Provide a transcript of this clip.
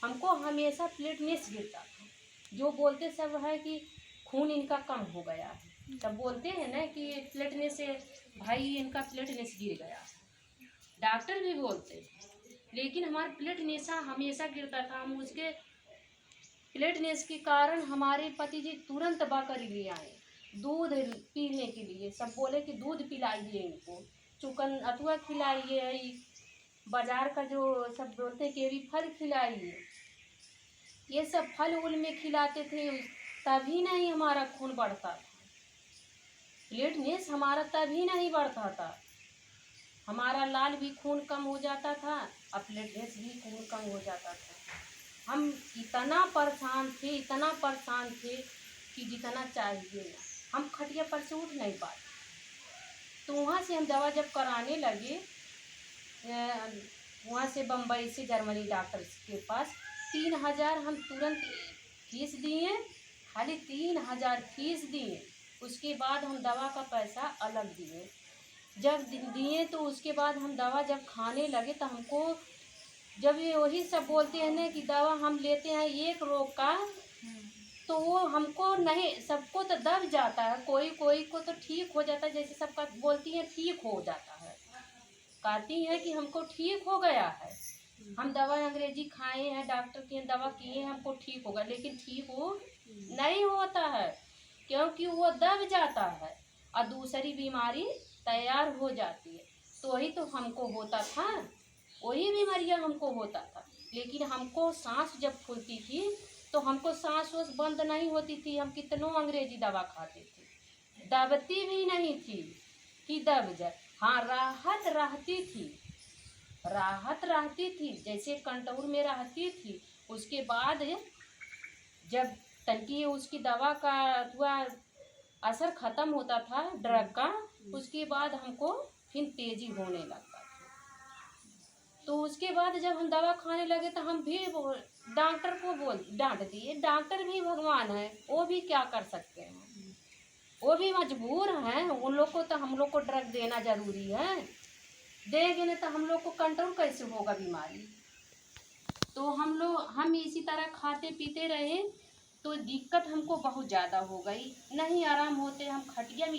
हमको हमेशा प्लेटलेट्स गिरता था। जो बोलते सब है कि खून इनका कम हो गया है, सब बोलते हैं ना कि प्लेटलेट्स से भाई इनका प्लेटलेट्स गिर गया, डॉक्टर भी बोलते, लेकिन हमारा प्लेटलेट्स हमेशा गिरता था। हम उसके प्लेटलेट्स के कारण हमारे पति जी तुरंत बकरी ले आए दूध पीने के लिए। सब बोले कि दूध पिलाइए इनको, चुकन अथवा खिलाइए, बाजार का जो सब बोलते हैं केवी फल खिलाइए, ये सब फल उल में खिलाते थे, तभी नहीं हमारा खून बढ़ता था। प्लेटलेट्स हमारा तभी नहीं बढ़ता था, हमारा लाल भी खून कम हो जाता था और प्लेटलेट्स भी खून कम हो जाता था। हम इतना परेशान थे, इतना परेशान थे कि जितना चाहिए ना, हम खटिया पर से उठ नहीं पाते। तो वहाँ से हम दवा जब कराने लगे, वहाँ से बम्बई से जर्मनी डॉक्टर के पास 3000 हम तुरंत फीस दिए, खाली 3000 फीस दिए। उसके बाद हम दवा का पैसा अलग दिए। जब दिए तो उसके बाद हम दवा जब खाने लगे तो हमको, जब ये वही सब बोलते हैं ना कि दवा हम लेते हैं एक रोग का, तो वो हमको नहीं, सबको तो दब जाता है, कोई कोई को तो ठीक हो जाता है, जैसे सबका बोलती है ठीक हो जाता है, कहती है कि हमको ठीक हो गया है। हम दवा अंग्रेजी खाए हैं, डॉक्टर की दवा किए हैं, हमको ठीक होगा, लेकिन ठीक हो नहीं होता है, क्योंकि वो दब जाता है और दूसरी बीमारी तैयार हो जाती है। तो वही तो हमको होता था, वही बीमारियां हमको होता था। लेकिन हमको सांस जब फूलती थी तो हमको सांस वास बंद नहीं होती थी, हम कितनों अंग्रेजी दवा खाते थे, दबती भी नहीं थी कि दब जाए। हाँ, राहत रहती थी, राहत रहती थी, जैसे कंट्रोल में रहती थी। उसके बाद जब तनकी उसकी दवा का हुआ असर ख़त्म होता था ड्रग का, उसके बाद हमको फिर तेजी होने लगता था। तो उसके बाद जब हम दवा खाने लगे तो हम भी डॉक्टर को डांट दिए। डॉक्टर भी भगवान है, वो भी क्या कर सकते हैं, वो भी मजबूर हैं, उन लोग को तो हम लोग को ड्रग देना जरूरी है, देंगे नहीं तो हम लोग को कंट्रोल कैसे होगा बीमारी। तो हम इसी तरह खाते पीते रहे तो दिक्कत हमको बहुत ज़्यादा हो गई, नहीं आराम होते, हम खटिया में